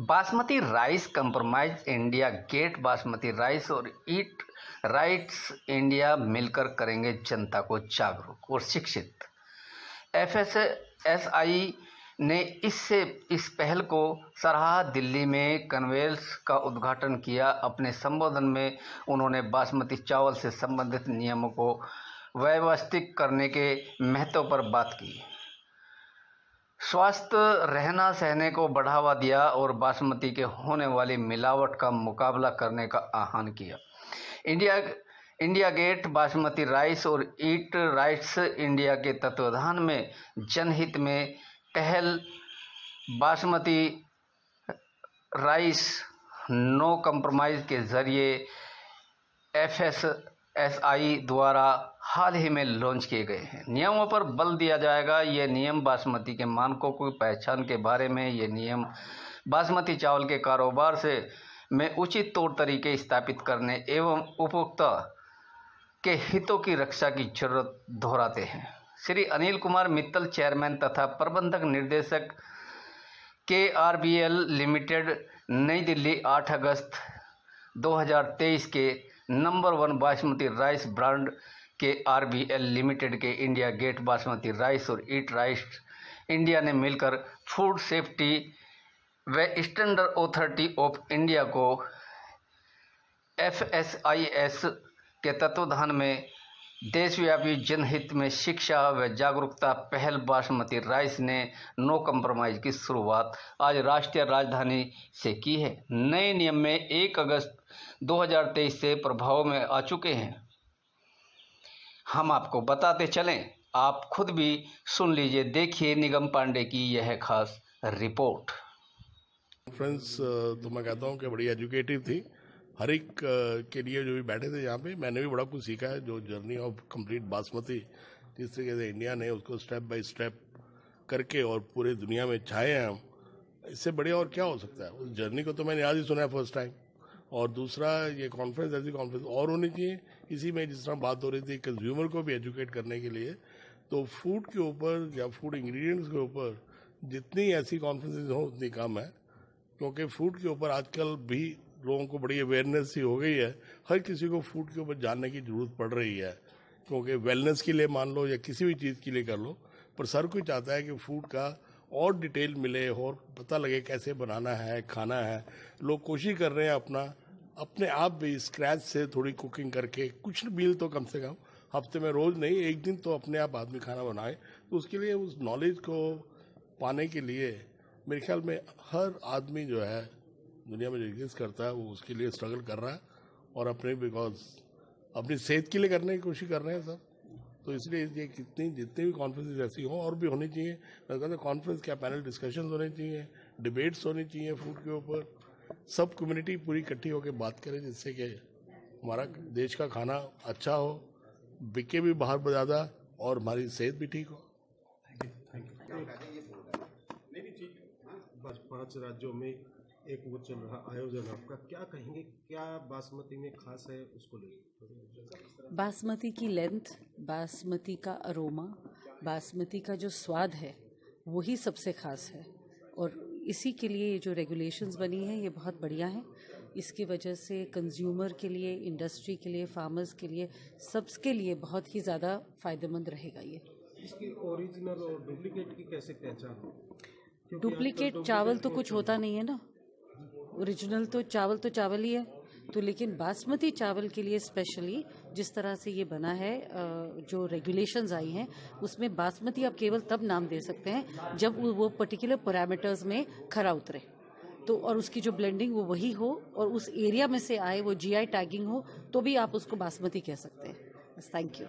Basmati rice compromise India, get basmati rice और eat rights India मिलकर करेंगे जनता को जागरूक और शिक्षित। एफएसएसआई ने इस पहल को सराहा। दिल्ली में कन्वेंस का उद्घाटन किया। अपने संबोधन में उन्होंने बासमती चावल से संबंधित नियमों को व्यवस्थित करने के महत्व पर बात की, स्वस्थ रहना सहने को बढ़ावा दिया और बासमती के होने वाली मिलावट का मुकाबला करने का आह्वान किया। इंडिया गेट बासमती राइस और ईट राइट्स इंडिया के तत्वाधान में जनहित में पहल बासमती राइस नो कंप्रोमाइज के जरिए एफएसएसआई द्वारा हाल ही में लॉन्च किए गए हैं। नियमों पर बल दिया जाएगा। ये नियम बासमती के मानकों की पहचान के बारे में, ये नियम बासमती चावल के कारोबार में उचित तौर तरीके स्थापित करने एवं उपभोक्ता के हितों की रक्षा की जरूरत दोहराते हैं। श्री अनिल कुमार मित्तल, चेयरमैन तथा प्रबंधक निर्देशक KRBL लिमिटेड, नई दिल्ली, 8 अगस्त 2023 के number 1 basmati rice brand KRBL limited के इंडिया गेट बासमती राइस और ईट राइस इंडिया ने मिलकर फूड सेफ्टी व स्टैंडर्ड अथॉरिटी ऑफ इंडिया को FSIS के तत्वाधान में देशव्यापी जनहित में शिक्षा व जागरूकता पहल बासमती राइस ने नो कंप्रोमाइज की शुरुआत आज राष्ट्रीय राजधानी से की है। नए नियम में 1 अगस्त 2023 से प्रभाव में आ चुके हैं। हम आपको बताते चलें, आप खुद भी सुन लीजिए। देखिए निगम पांडे की यह खास रिपोर्ट। कॉन्फ्रेंस तो मैं कहता हूँ कि बड़ी एजुकेटिव थी। हर एक के लिए जो भी बैठे थे यहाँ पे, मैंने भी बड़ा कुछ सीखा है। जो जर्नी ऑफ कंप्लीट बासमती जिस तरीके से इंडिया ने उसको स्टेप बाय स्टेप करके और पूरे दुनिया में छाए हैं हम, इससे बढ़िया और क्या हो सकता है। उस जर्नी को तो मैंने आज ही सुना है फर्स्ट टाइम। और दूसरा, ये कॉन्फ्रेंस ऐसी कॉन्फ्रेंस और होनी चाहिए। इसी में जिस तरह बात हो रही थी कंज्यूमर को भी एजुकेट करने के लिए, तो फूड के ऊपर या फूड इंग्रेडिएंट्स के ऊपर जितनी ऐसी कॉन्फ्रेंसेज हो उतनी कम है, क्योंकि फूड के ऊपर आजकल भी लोगों को बड़ी अवेयरनेस सी हो गई है। हर किसी को फूड के ऊपर जानने की जरूरत पड़ रही है, क्योंकि वेलनेस के लिए मान लो या किसी भी चीज़ के लिए कर लो, पर सर कोई चाहता है कि फूड का और डिटेल मिले और पता लगे कैसे बनाना है, खाना है। लोग कोशिश कर रहे हैं अपने आप भी स्क्रैच से थोड़ी कुकिंग करके कुछ मील तो कम से कम हफ्ते में, रोज नहीं, एक दिन तो अपने आप आदमी खाना बनाए। तो उसके लिए उस नॉलेज को पाने के लिए मेरे ख्याल में हर आदमी जो है दुनिया में जो एग्जिस्ट करता है वो उसके लिए स्ट्रगल कर रहा है और अपनी सेहत के लिए करने की कोशिश कर रहे हैं सब। तो इसलिए ये जितनी भी कॉन्फ्रेंसेज ऐसी हों और भी होनी चाहिए। मैं कहता हूँ कॉन्फ्रेंस क्या, पैनल डिस्कशंस होने चाहिए, डिबेट्स होनी चाहिए फूड के ऊपर। सब कम्युनिटी पूरी इकट्ठी होकर बात करे, जिससे कि हमारा देश का खाना अच्छा हो, बिके भी बाहर ज़्यादा और हमारी सेहत भी ठीक हो। बस 5 राज्यों में एक वो चल रहा आयोजन, आपका क्या कहेंगे, क्या बासमती में खास है उसको लेकर? बासमती की लेंथ, बासमती का अरोमा, बासमती का जो स्वाद है वही सबसे खास है। और इसी के लिए ये जो रेगुलेशंस बनी है ये बहुत बढ़िया है। इसकी वजह से कंज्यूमर के लिए, इंडस्ट्री के लिए, फार्मर्स के लिए, सबके लिए बहुत ही ज़्यादा फ़ायदेमंद रहेगा ये। इसकी ओरिजिनल और डुप्लीकेट की कैसे पहचान हो? डुप्लीकेट चावल तो कुछ होता नहीं है ना, ओरिजिनल तो चावल ही है। तो लेकिन बासमती चावल के लिए स्पेशली जिस तरह से ये बना है, जो रेगुलेशंस आई हैं उसमें बासमती आप केवल तब नाम दे सकते हैं जब वो पर्टिकुलर पैरामीटर्स में खरा उतरे, तो और उसकी जो ब्लेंडिंग वो वही हो और उस एरिया में से आए, वो GI टैगिंग हो, तो भी आप उसको बासमती कह सकते हैं। Thank you.